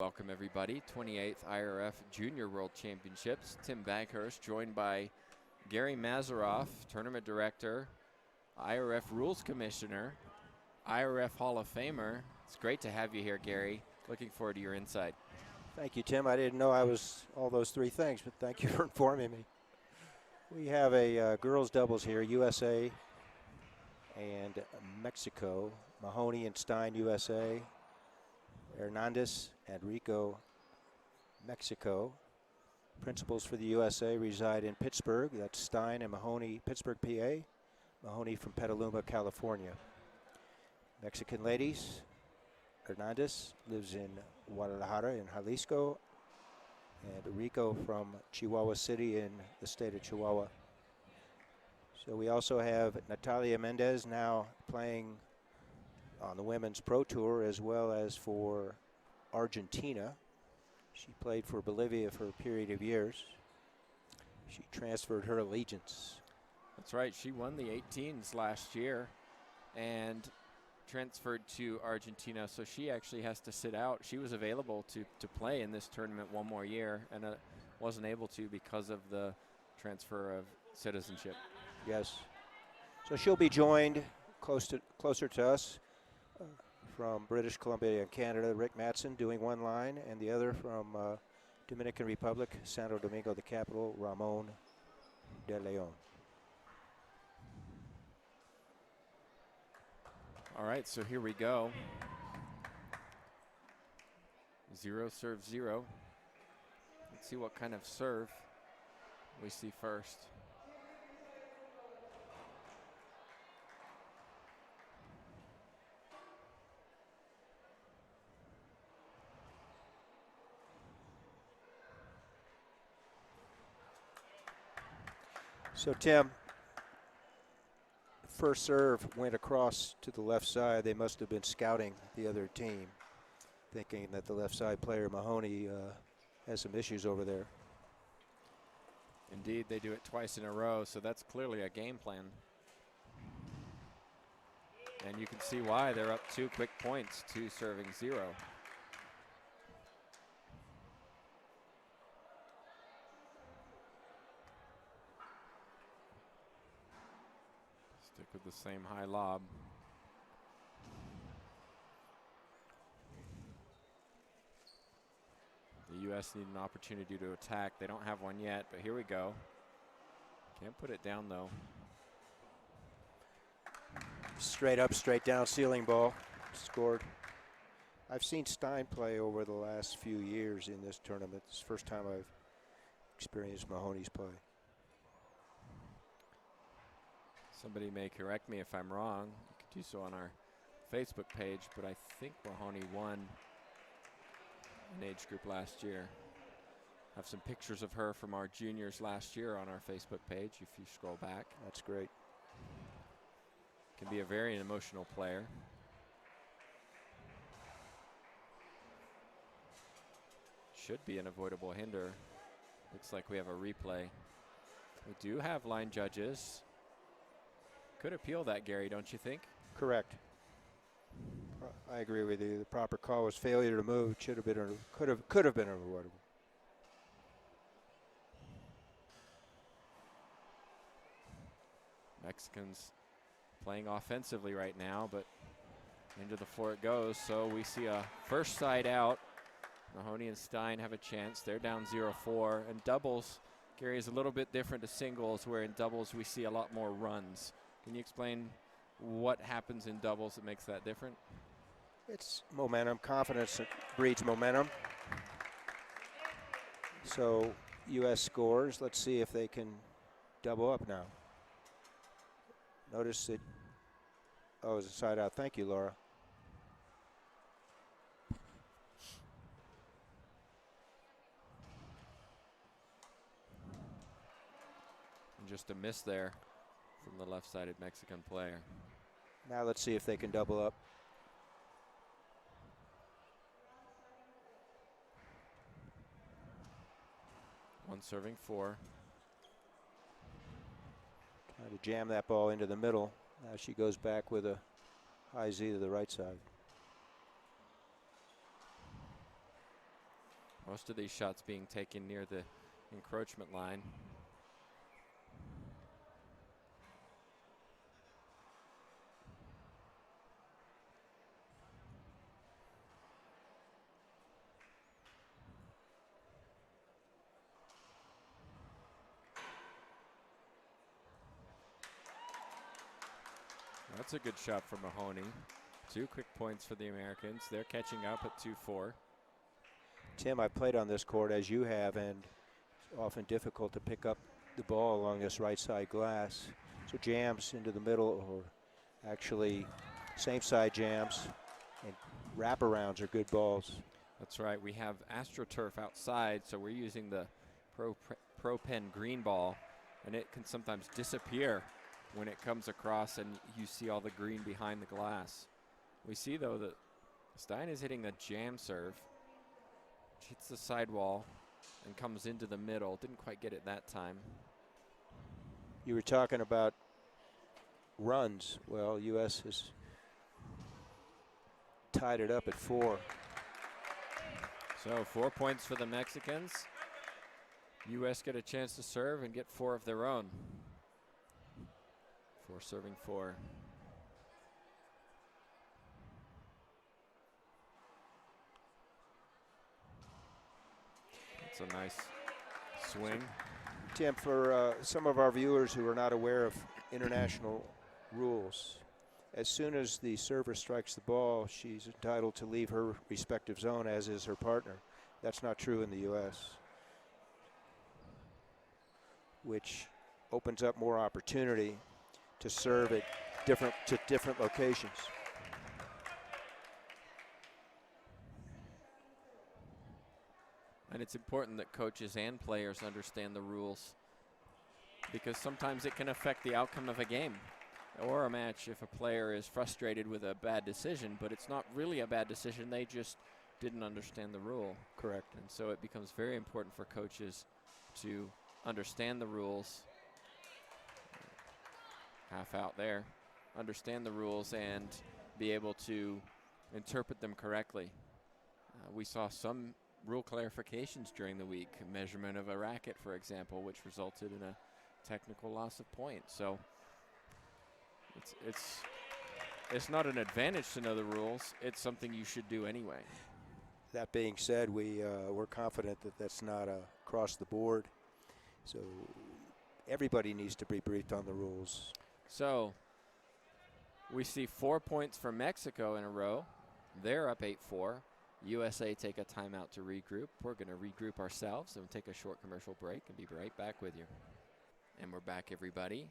Welcome everybody, 28th IRF Junior World Championships. Tim Bankhurst joined by Gary Mazeroff, Tournament Director, IRF Rules Commissioner, IRF Hall of Famer. It's great to have you here, Gary. Looking forward to your insight. Thank you, Tim. I didn't know I was all those three things, but thank you for informing me. We have a girls doubles here, USA and Mexico. Mahoney and Stein, USA. Hernandez and Rico, Mexico. Principals for the USA reside in Pittsburgh. That's Stein and Mahoney, Pittsburgh, PA. Mahoney from Petaluma, California. Mexican ladies, Hernandez lives in Guadalajara in Jalisco. And Rico from Chihuahua City in the state of Chihuahua. So we also have Natalia Mendez now playing on the Women's Pro Tour as well as for Argentina. She played for Bolivia for a period of years. She transferred her allegiance. That's right, she won the 18s last year and transferred to Argentina, so she actually has to sit out. She was available to play in this tournament one more year and wasn't able to because of the transfer of citizenship. Yes. So she'll be joined closer to us from British Columbia and Canada, Rick Matson doing one line, and the other from Dominican Republic, Santo Domingo, the capital, Ramon de Leon. All right, so here we go. 0 serve 0. Let's see what kind of serve we see first. So Tim, first serve went across to the left side. They must have been scouting the other team, thinking that the left side player, Mahoney, has some issues over there. Indeed, they do it twice in a row, so that's clearly a game plan. And you can see why they're up 2 quick points to serving 0. Stick with the same high lob. The U.S. need an opportunity to attack. They don't have one yet, but here we go. Can't put it down, though. Straight up, straight down ceiling ball. Scored. I've seen Stein play over the last few years in this tournament. It's the first time I've experienced Mahoney's play. Somebody may correct me if I'm wrong. You could do so on our Facebook page, but I think Mahoney won an age group last year. Have some pictures of her from our juniors last year on our Facebook page if you scroll back. That's great. Can be a very emotional player. Should be an avoidable hinder. Looks like we have a replay. We do have line judges. Could appeal that, Gary, don't you think? Correct. I agree with you. The proper call was failure to move. Should have been, could have been avoidable. Mexicans playing offensively right now, but into the floor it goes. So we see a first side out. Mahoney and Stein have a chance. They're down 0-4. And doubles, Gary, is a little bit different to singles, where in doubles we see a lot more runs. Can you explain what happens in doubles that makes that different? It's momentum. Confidence breeds momentum. So U.S. scores. Let's see if they can double up now. Notice it. Oh, it's a side out. Thank you, Laura. And just a miss there from the left-sided Mexican player. Now let's see if they can double up. One serving 4. Trying to jam that ball into the middle. Now she goes back with a high Z to the right side. Most of these shots being taken near the encroachment line. That's a good shot for Mahoney. 2 quick points for the Americans. They're catching up at 2-4. Tim, I played on this court as you have, and it's often difficult to pick up the ball along this right side glass. So jams into the middle, or actually same side jams, and wraparounds are good balls. That's right. We have AstroTurf outside, so we're using the Pro Pen green ball, and it can sometimes disappear when it comes across and you see all the green behind the glass. We see, though, that Stein is hitting a jam serve. Hits the sidewall and comes into the middle. Didn't quite get it that time. You were talking about runs. Well, U.S. has tied it up at 4. So 4 points for the Mexicans. U.S. get a chance to serve and get 4 of their own. 4 serving 4. That's a nice swing. Tim, for some of our viewers who are not aware of international rules, as soon as the server strikes the ball, she's entitled to leave her respective zone, as is her partner. That's not true in the U.S., which opens up more opportunity to serve at different locations. And it's important that coaches and players understand the rules, because sometimes it can affect the outcome of a game or a match if a player is frustrated with a bad decision, but it's not really a bad decision. They just didn't understand the rule. Correct. And so it becomes very important for coaches to understand the rules. Half out there. Understand the rules and be able to interpret them correctly. We saw some rule clarifications during the week. Measurement of a racket, for example, which resulted in a technical loss of points. So it's not an advantage to know the rules. It's something you should do anyway. That being said, we're confident that that's not across the board. So everybody needs to be briefed on the rules. So we see 4 points for Mexico in a row. They're up 8-4. USA take a timeout to regroup. We're going to regroup ourselves and take a short commercial break and be right back with you. And we're back, everybody.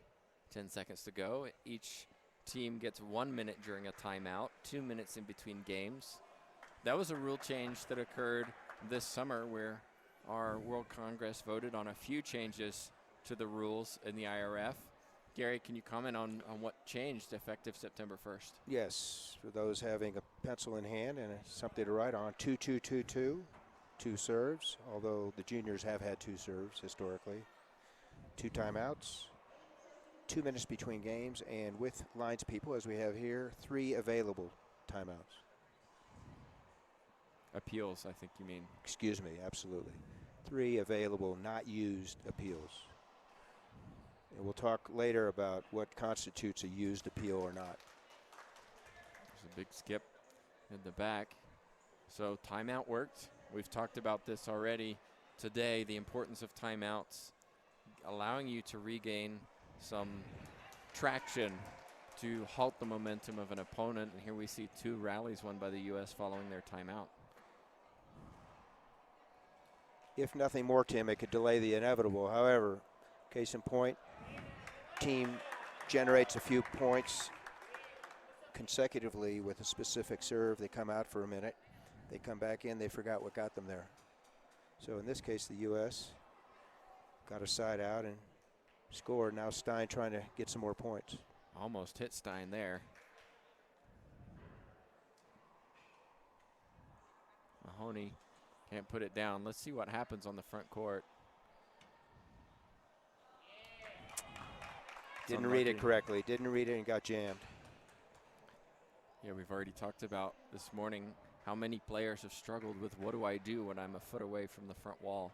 10 seconds to go. Each team gets 1 minute during a timeout, 2 minutes in between games. That was a rule change that occurred this summer where our World Congress voted on a few changes to the rules in the IRF. Gary, can you comment on what changed effective September 1st? Yes, for those having a pencil in hand and something to write on, 2-2-2-2, 2 serves, although the juniors have had 2 serves historically. 2 timeouts, 2 minutes between games, and with lines people, as we have here, 3 available timeouts. Appeals, I think you mean. Excuse me, absolutely. 3 available, not used appeals. And we'll talk later about what constitutes a used appeal or not. There's a big skip in the back. So timeout worked. We've talked about this already today, the importance of timeouts, allowing you to regain some traction to halt the momentum of an opponent. And here we see 2 rallies won by the U.S. following their timeout. If nothing more, Tim, it could delay the inevitable. However, case in point, team generates a few points consecutively with a specific serve. They come out for a minute. They come back in. They forgot what got them there. So in this case, the U.S. got a side out and scored. Now Stein trying to get some more points. Almost hit Stein there. Mahoney can't put it down. Let's see what happens on the front court. Didn't read it correctly. Didn't read it and got jammed. Yeah, we've already talked about this morning how many players have struggled with what do I do when I'm a foot away from the front wall.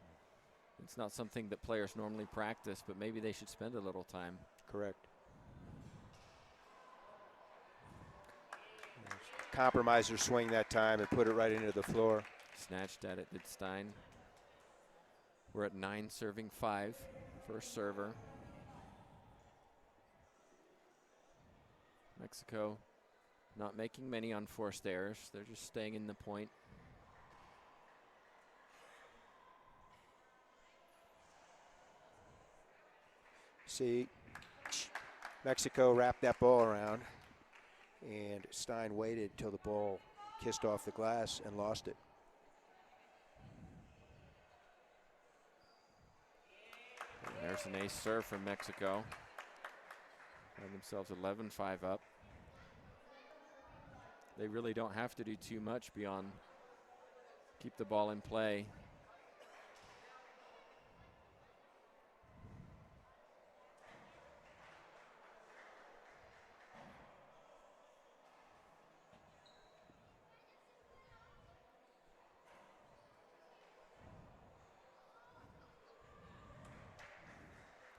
It's not something that players normally practice, but maybe they should spend a little time. Correct. Compromiser swing that time and put it right into the floor. Snatched at it, did Stein. We're at 9 serving 5, first server. Mexico not making many unforced errors. They're just staying in the point. See, Mexico wrapped that ball around, and Stein waited till the ball kissed off the glass and lost it. And there's an ace serve from Mexico. Find themselves 11-5 up. They really don't have to do too much beyond keep the ball in play.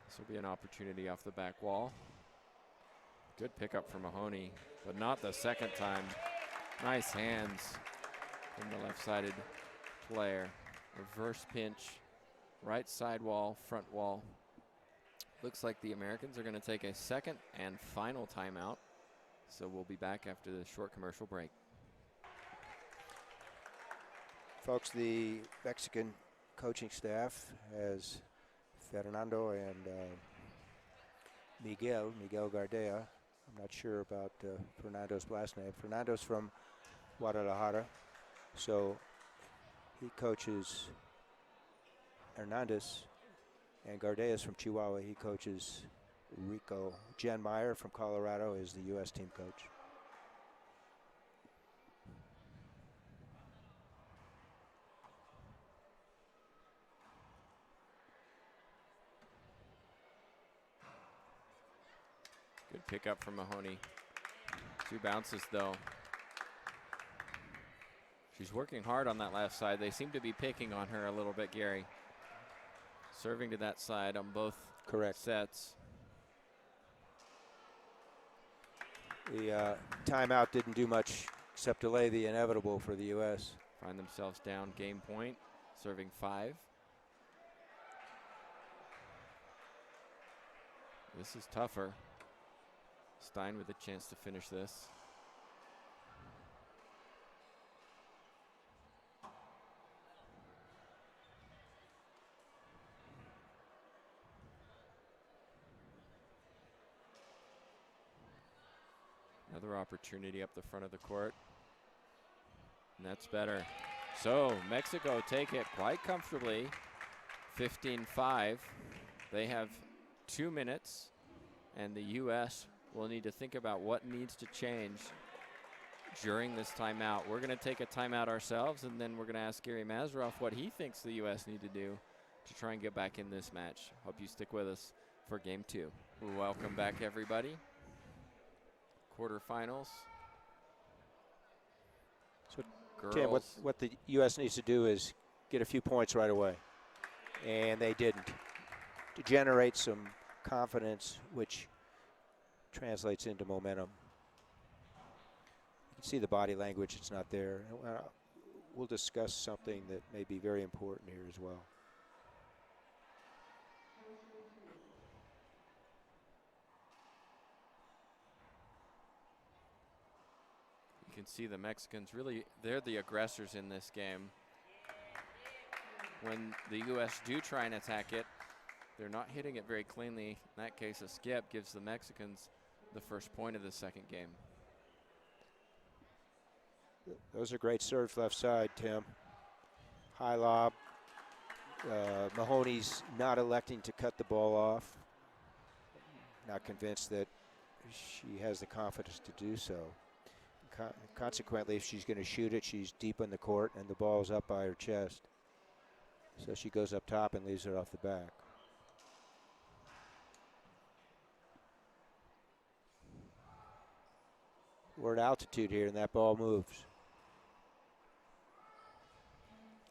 This will be an opportunity off the back wall. Good pickup from Mahoney, but not the second time. Nice hands from the left-sided player. Reverse pinch, right side wall, front wall. Looks like the Americans are going to take a second and final timeout. So we'll be back after the short commercial break. Folks, the Mexican coaching staff has Fernando and Miguel Gardea. I'm not sure about Fernando's last name. Fernando's from Guadalajara, so he coaches Hernandez, and Gardea's from Chihuahua. He coaches Rico. Jen Meyer from Colorado is the U.S. team coach. Good pickup from Mahoney. 2 bounces though. She's working hard on that left side. They seem to be picking on her a little bit, Gary. Serving to that side on both sets. The timeout didn't do much except delay the inevitable for the U.S. Find themselves down game point, serving 5. This is tougher. Stein with a chance to finish this. Another opportunity up the front of the court. And that's better. So Mexico take it quite comfortably, 15-5. They have 2 minutes, and the U.S. will need to think about what needs to change during this timeout. We're going to take a timeout ourselves, and then we're going to ask Gary Mazeroff what he thinks the U.S. need to do to try and get back in this match. Hope you stick with us for game 2. Welcome back, everybody. Quarterfinals. So, girls. Tim, what the U.S. needs to do is get a few points right away, and they didn't. To generate some confidence, which translates into momentum. You can see the body language, it's not there. We'll discuss something that may be very important here as well. You can see the Mexicans really, they're the aggressors in this game. When the U.S. do try and attack it, they're not hitting it very cleanly. In that case, a skip gives the Mexicans the first point of the second game. Those are great serves left side, Tim. High lob. Mahoney's not electing to cut the ball off. Not convinced that she has the confidence to do so. Consequently, if she's going to shoot it, she's deep in the court and the ball's up by her chest. So she goes up top and leaves it off the back. We're at altitude here and that ball moves.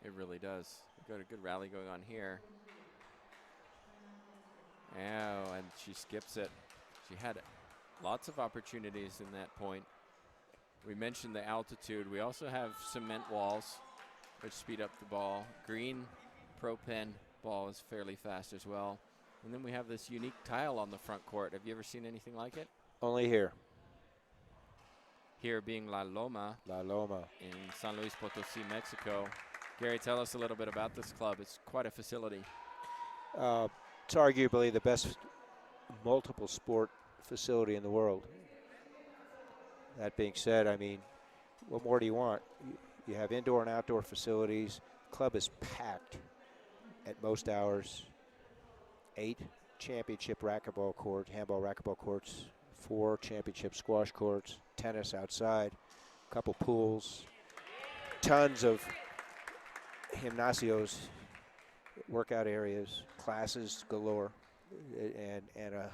It really does. We've got a good rally going on here. Oh, and she skips it. She had lots of opportunities in that point. We mentioned the altitude. We also have cement walls, which speed up the ball. Green Pro Pen ball is fairly fast as well. And then we have this unique tile on the front court. Have you ever seen anything like it? Only here. Here being La Loma. La Loma. In San Luis Potosí, Mexico. Gary, tell us a little bit about this club. It's quite a facility. It's arguably the best multiple sport facility in the world. That being said, I mean, what more do you want? You have indoor and outdoor facilities. Club is packed at most hours. 8 championship racquetball courts, handball racquetball courts, 4 championship squash courts, tennis outside, a couple pools, tons of gimnasios, workout areas, classes galore, and a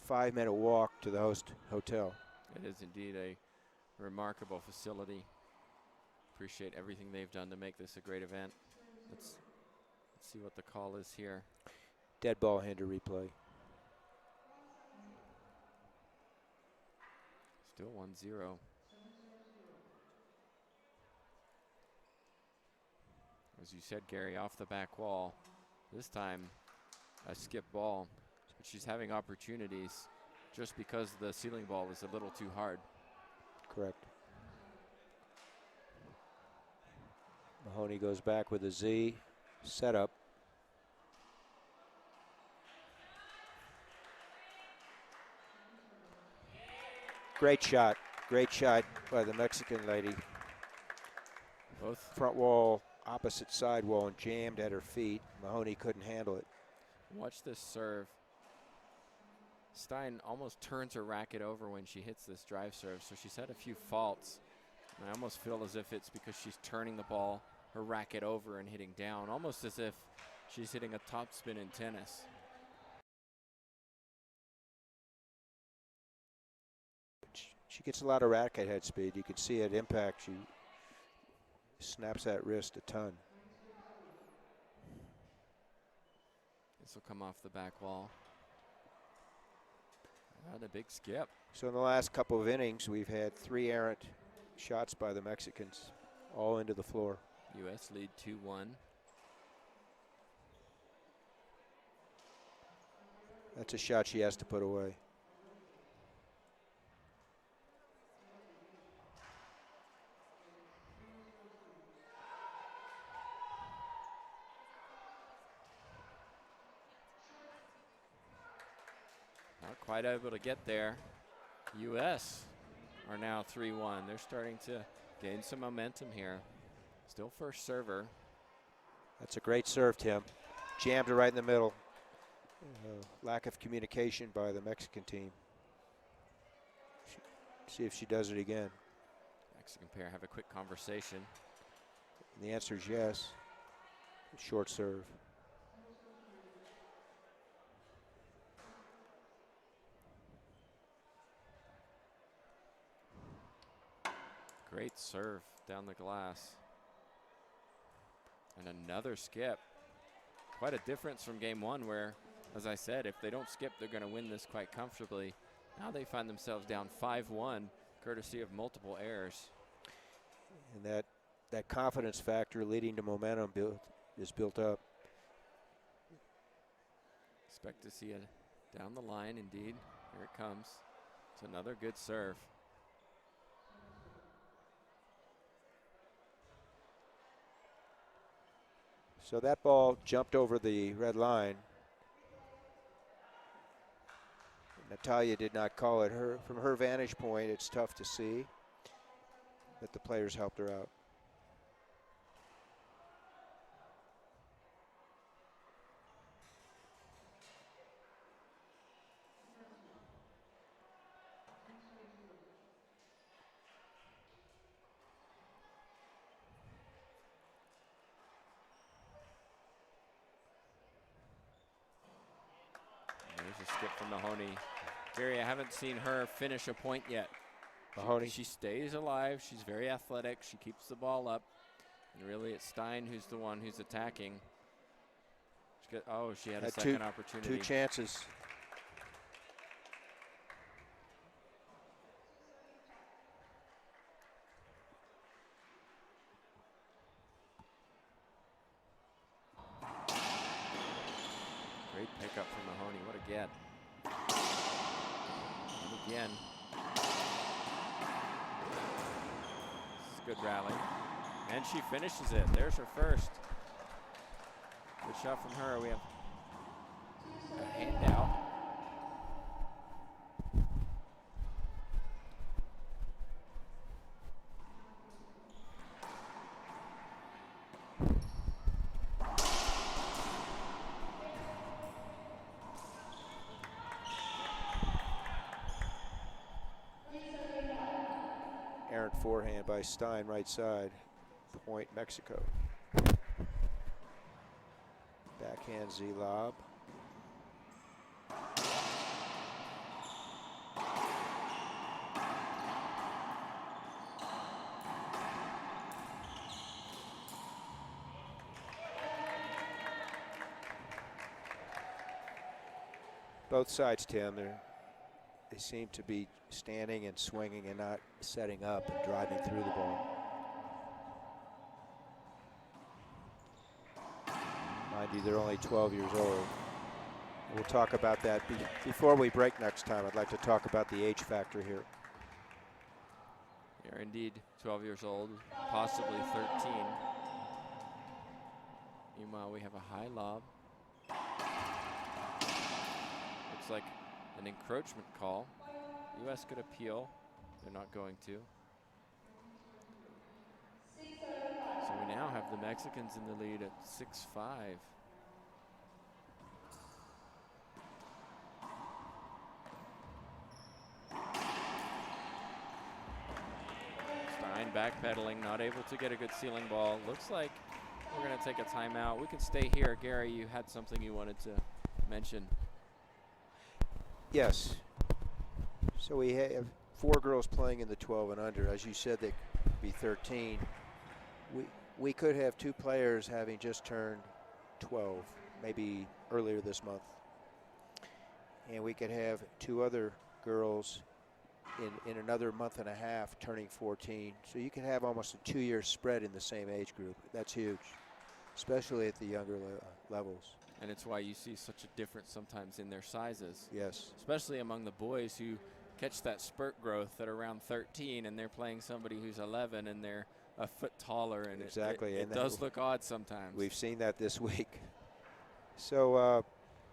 5-minute walk to the host hotel. It is indeed a remarkable facility. Appreciate everything they've done to make this a great event. Let's see what the call is here. Dead ball hinder replay. Still 1-0. As you said, Gary, off the back wall. This time a skip ball. But she's having opportunities just because the ceiling ball is a little too hard. Correct. Mahoney goes back with a Z setup. Great shot by the Mexican lady. Both front wall, opposite side wall, and jammed at her feet. Mahoney couldn't handle it. Watch this serve. Stein almost turns her racket over when she hits this drive serve, so she's had a few faults. And I almost feel as if it's because she's turning the ball, her racket over and hitting down, almost as if she's hitting a topspin in tennis. She gets a lot of racket head speed. You can see at impact she snaps that wrist a ton. This will come off the back wall. And a big skip. So in the last couple of innings, we've had 3 errant shots by the Mexicans, all into the floor. U.S. lead 2-1. That's a shot she has to put away. Not quite able to get there. U.S. are now 3-1. They're starting to gain some momentum here. Still first server. That's a great serve, Tim. Jammed her right in the middle. Lack of communication by the Mexican team. See if she does it again. Mexican pair have a quick conversation. And the answer is yes. Short serve. Great serve down the glass. And another skip. Quite a difference from game 1 where, as I said, if they don't skip, they're going to win this quite comfortably. Now they find themselves down 5-1, courtesy of multiple errors. And that confidence factor leading to momentum is built up. Expect to see it down the line, indeed. Here it comes. It's another good serve. So that ball jumped over the red line. Natalia did not call it. From her vantage point, it's tough to see, but the players helped her out. There's a skip from Mahoney. Gary, I haven't seen her finish a point yet. Mahoney. She stays alive. She's very athletic. She keeps the ball up. And really, it's Stein who's the one who's attacking. She had a Had second opportunity. 2 chances. Great pickup from Mahoney. What a get. And again. This is a good rally. And she finishes it. There's her first. Good shot from her. We have a handout. Errant forehand by Stein, right side. Point Mexico. Backhand Z lob. Both sides, Tim, they seem to be standing and swinging and not setting up and driving through the ball. Mind you, they're only 12 years old. We'll talk about that. Before we break next time, I'd like to talk about the age factor here. They're indeed 12 years old, possibly 13. Meanwhile, we have a high lob. Looks like an encroachment call. U.S. could appeal. They're not going to. So we now have the Mexicans in the lead at 6-5. Stein backpedaling, not able to get a good ceiling ball. Looks like we're going to take a timeout. We can stay here. Gary, you had something you wanted to mention. Yes. So we have 4 girls playing in the 12 and under. As you said, they could be 13. We could have 2 players having just turned 12, maybe earlier this month. And we could have 2 other girls in another month and a half turning 14. So you can have almost a 2-year spread in the same age group. That's huge, especially at the younger levels. And it's why you see such a difference sometimes in their sizes. Yes. Especially among the boys who catch that spurt growth at around 13 and they're playing somebody who's 11 and they're a foot taller, and exactly. it does look odd sometimes. We've seen that this week. So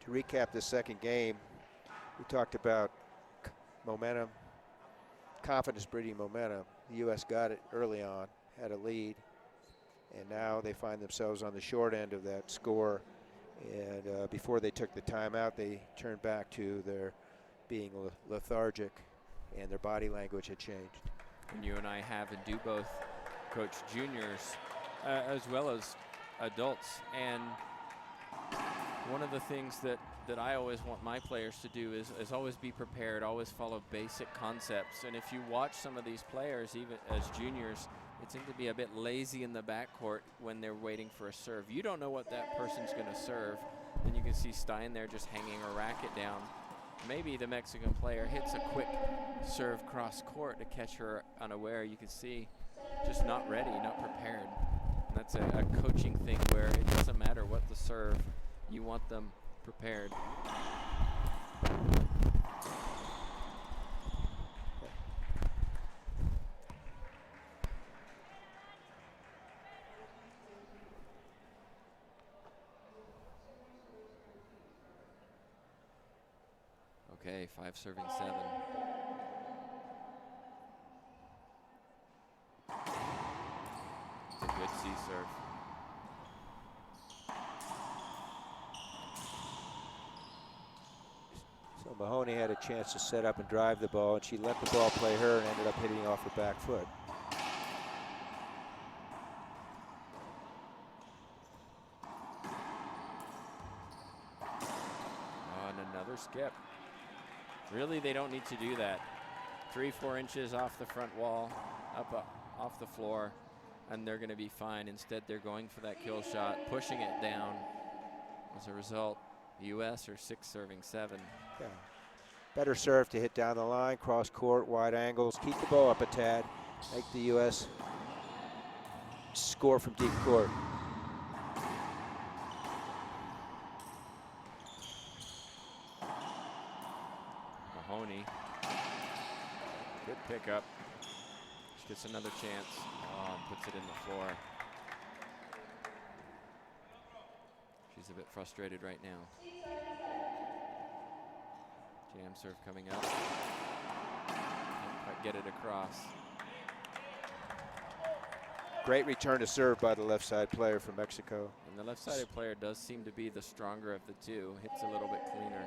to recap the second game, we talked about momentum, confidence breeding momentum. The U.S. got it early on, had a lead, and now they find themselves on the short end of that score. And before they took the timeout, they turned back to their being lethargic, and their body language had changed. And you and I have and do both coach juniors as well as adults. And one of the things that I always want my players to do is always be prepared, always follow basic concepts. And if you watch some of these players, even as juniors, they seem to be a bit lazy in the backcourt when they're waiting for a serve. You don't know what that person's going to serve. And you can see Stein there just hanging a racket down. Maybe the Mexican player hits a quick serve cross court to catch her unaware. You can see just not ready, not prepared. And that's a coaching thing where it doesn't matter what the serve, you want them prepared. Okay, 5 serving 7. It's a good C serve. So Mahoney had a chance to set up and drive the ball, and she let the ball play her and ended up hitting off her back foot. And another skip. Really, they don't need to do that. 3-4 inches off the front wall, up off the floor. and they're going to be fine. Instead, they're going for that kill shot, pushing it down. As a result, the U.S. are 6 serving 7. Yeah. Better serve to hit down the line, cross court, wide angles, keep the ball up a tad, make the U.S. score from deep court. Mahoney, good pickup. She gets another chance. Oh, and puts it in the floor. She's a bit frustrated right now. Jam serve coming up. Can't quite get it across. Great return to serve by the left side player from Mexico. And the left-sided player does seem to be the stronger of the two. Hits a little bit cleaner.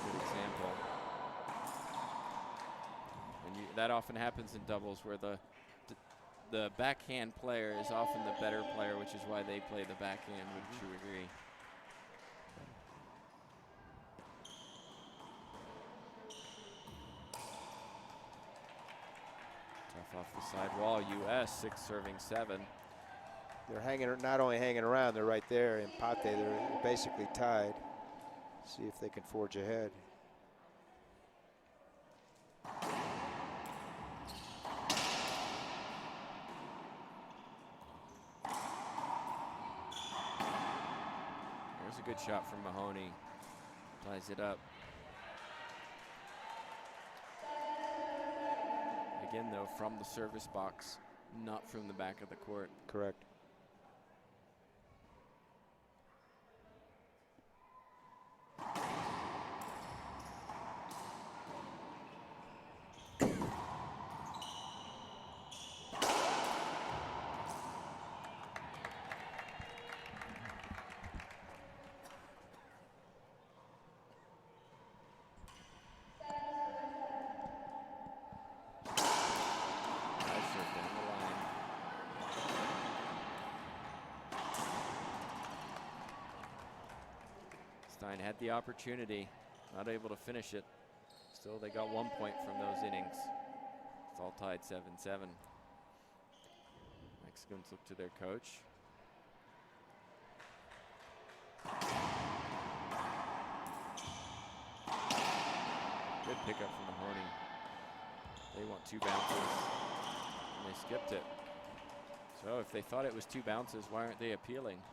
Good example. And that often happens in doubles where the backhand player is often the better player, which is why they play the backhand. Wouldn't you agree? Tough off the side wall. U.S. 6 serving 7. They're hanging, not only hanging around, they're right there in Pate. They're basically tied. See if they can forge ahead. There's a good shot from Mahoney. Ties it up. Again, though, from the service box, not from the back of the court. Correct. Stein had the opportunity, not able to finish it. Still, they got 1 point from those innings. It's all tied 7-7. Mexicans look to their coach. Good pickup from Mahoney. They want 2 bounces, and they skipped it. So if they thought it was 2 bounces, why aren't they appealing?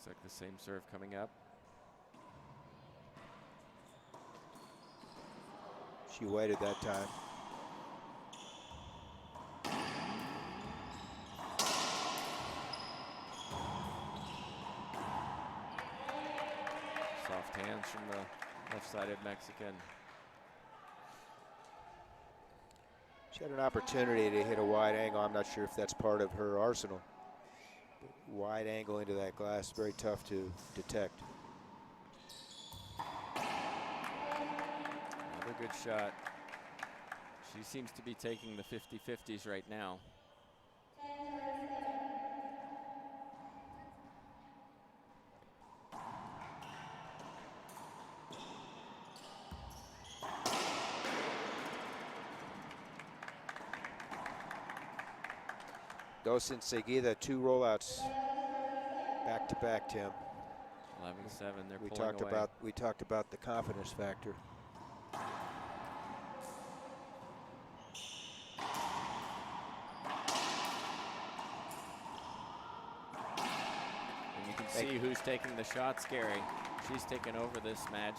Looks like the same serve coming up. She waited that time. Soft hands from the left-sided Mexican. She had an opportunity to hit a wide angle. I'm not sure if that's part of her arsenal. Wide angle into that glass, very tough to detect. Another good shot. She seems to be taking the 50-50s right now. Dos enseguida, 2 rollouts back to back, Tim. 11-7, they're pulling away. We talked about the confidence factor. And you can see who's taking the shots, Gary. She's taken over this match.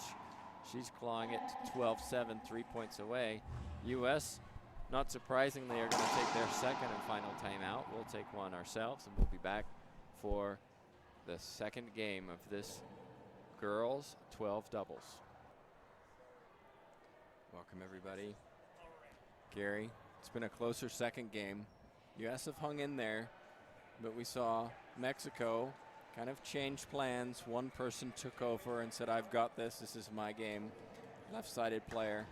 She's clawing it to 12-7, 3 points away. U.S., not surprisingly, are going to take their second and final timeout. We'll take one ourselves, and we'll be back for the second game of this girls 12 doubles. Welcome, everybody. Gary, it's been a closer second game. U.S. have hung in there, but we saw Mexico kind of change plans. One person took over and said, I've got this. This is my game. Left-sided player.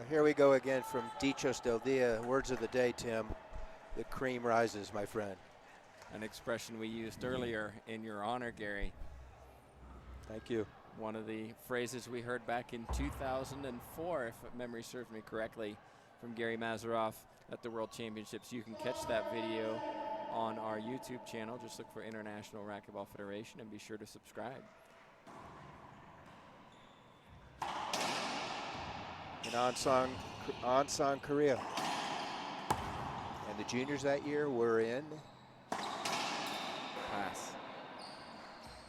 Here we go again from Dichos del Dia. Words of the day, Tim. The cream rises, my friend. An expression we used earlier in your honor, Gary. Thank you. One of the phrases we heard back in 2004, if memory serves me correctly, from Gary Mazeroff at the World Championships. You can catch that video on our YouTube channel. Just look for International Racquetball Federation and be sure to subscribe. In Ansang, Korea. And the juniors that year were in Pass.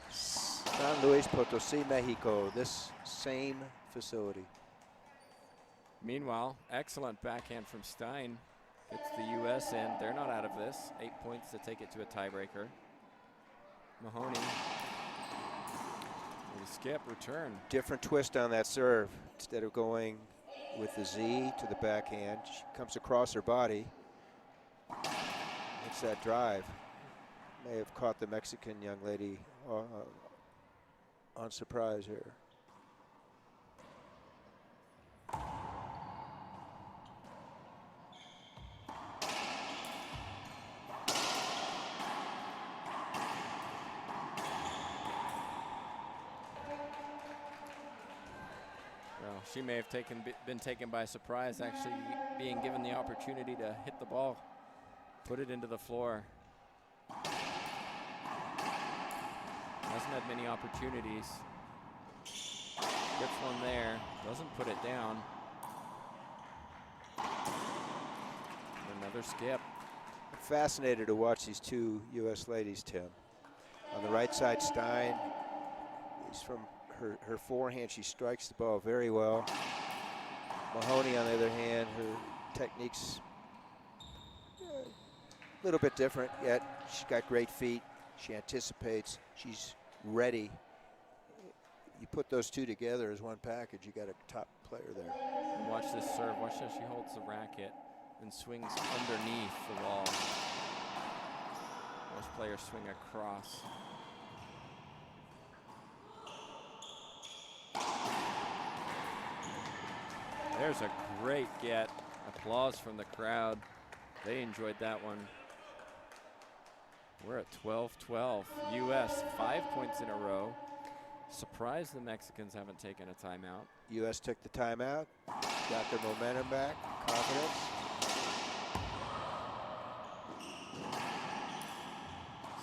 San Luis Potosí, Mexico, this same facility. Meanwhile, excellent backhand from Stein. Gets the U.S. in. They're not out of this. 8 points to take it to a tiebreaker. Mahoney. With a skip, return. Different twist on that serve. Instead of going with the Z to the backhand, she comes across her body. It's that drive. May have caught the Mexican young lady on surprise here. Well, she may have been taken by surprise, actually being given the opportunity to hit the ball, put it into the floor. Hasn't had many opportunities. Gets one there, doesn't put it down. Another skip. I'm fascinated to watch these two U.S. ladies, Tim. On the right side, Stein. He's from her forehand. She strikes the ball very well. Mahoney, on the other hand, her technique's a little bit different, yet she's got great feet. She anticipates. She's ready. You put those two together as one package, you got a top player there. And watch this serve. Watch how she holds the racket and swings underneath the wall. Most players swing across. There's a great get. Applause from the crowd. They enjoyed that one. We're at 12-12. U.S. 5 points in a row. Surprised the Mexicans haven't taken a timeout. U.S. took the timeout, got their momentum back, confidence.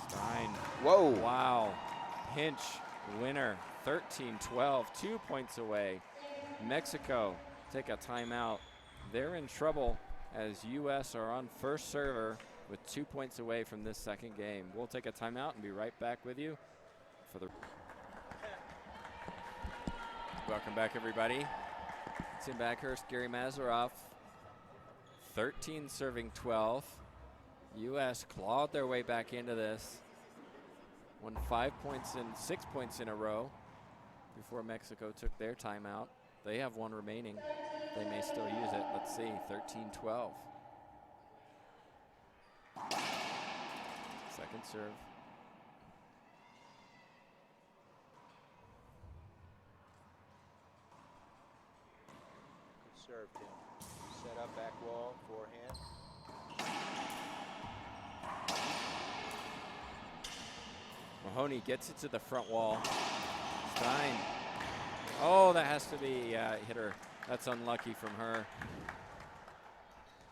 Stein. Whoa. Wow. Pinch winner. 13-12. 2 points away. Mexico take a timeout. They're in trouble as U.S. are on first server with 2 points away from this second game. We'll take a timeout and be right back with you for the... Welcome back, everybody. Tim Backhurst, Gary Mazeroff. 13 serving 12. U.S. clawed their way back into this. Won 5 points and 6 points in a row before Mexico took their timeout. They have one remaining. They may still use it. Let's see, 13-12. Second serve. Good serve, Tim. Set up back wall, forehand. Mahoney gets it to the front wall. Stein. Oh, that has to be hit her. That's unlucky from her.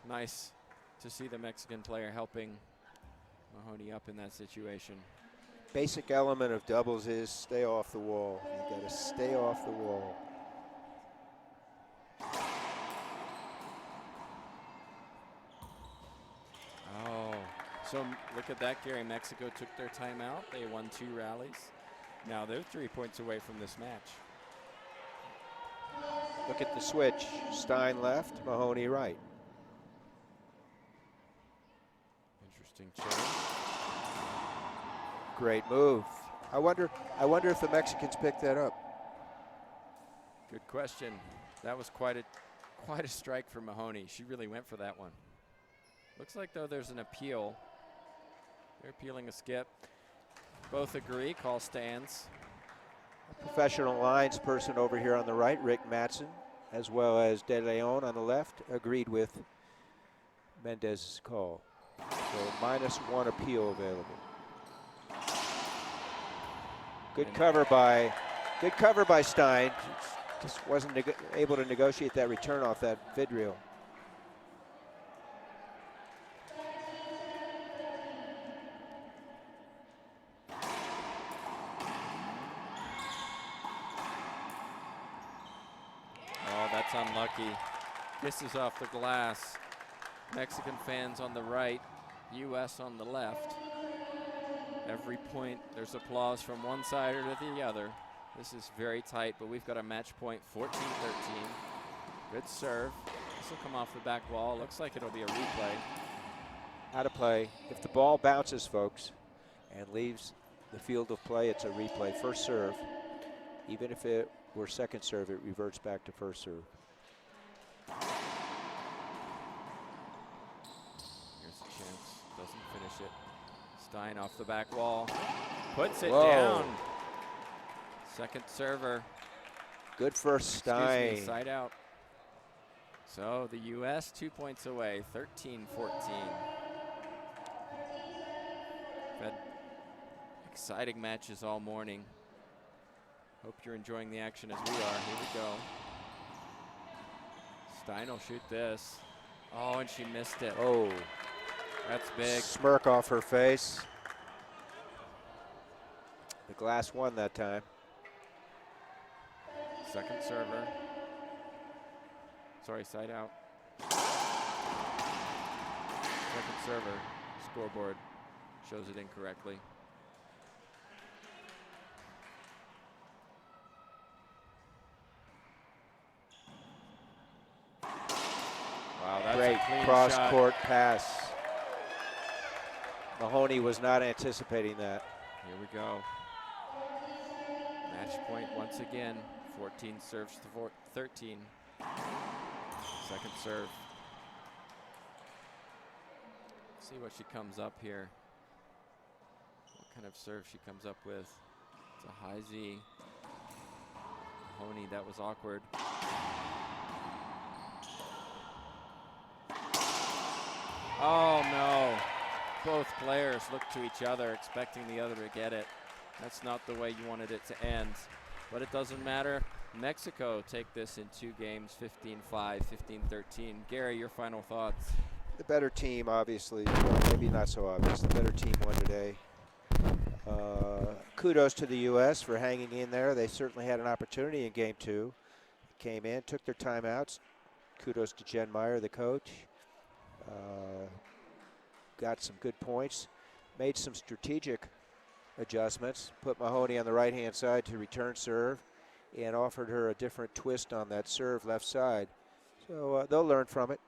Nice to see the Mexican player helping Mahoney up in that situation. Basic element of doubles is stay off the wall. You got to stay off the wall. Oh, so look at that, Gary. Mexico took their timeout. They won 2 rallies. Now they're 3 points away from this match. Look at the switch. Stein left, Mahoney right. Interesting change. Great move. I wonder if the Mexicans picked that up. Good question. That was quite a Quite a strike for Mahoney. She really went for that one. Looks like, though, there's an appeal. They're appealing a skip. Both agree. Call stands. Professional lines person over here on the right, Rick Matson, as well as De Leon on the left, agreed with Mendez's call. So -1 appeal available. Good cover by Stein. Just wasn't able to negotiate that return off that vid-reel. Oh, that's unlucky. Kisses off the glass. Mexican fans on the right, U.S. on the left. Every point, there's applause from one side or to the other. This is very tight, but we've got a match point, 14-13. Good serve. This will come off the back wall. Looks like it'll be a replay. Out of play. If the ball bounces, folks, and leaves the field of play, it's a replay. First serve. Even if it were second serve, it reverts back to first serve. Here's a chance. Doesn't finish it. Stein off the back wall. Puts it Whoa. down. Second server. Good first Stein. Excuse me, side out. So the U.S. 2 points away, 13-14. Had exciting matches all morning. Hope you're enjoying the action as we are. Here we go. Stein will shoot this. Oh, and she missed it. Oh. That's big. Smirk off her face. The glass won that time. Second server. Sorry, side out. Second server. Scoreboard shows it incorrectly. Wow, that's great a clean cross-court pass. Mahoney was not anticipating that. Here we go. Match point once again. 14 serves to 13. Second serve. See what she comes up here. What kind of serve she comes up with. It's a high Z. Mahoney, that was awkward. Oh no. Both players look to each other expecting the other to get it. That's not the way you wanted it to end. But it doesn't matter. Mexico take this in 2 games, 15-5, 15-13. Gary, your final thoughts? The better team, obviously, well, maybe not so obvious. The better team won today. Kudos to the U.S. for hanging in there. They certainly had an opportunity in game 2. Came in, took their timeouts. Kudos to Jen Meyer, the coach. Got some good points. Made some strategic adjustments. Put Mahoney on the right-hand side to return serve and offered her a different twist on that serve left side. So they'll learn from it.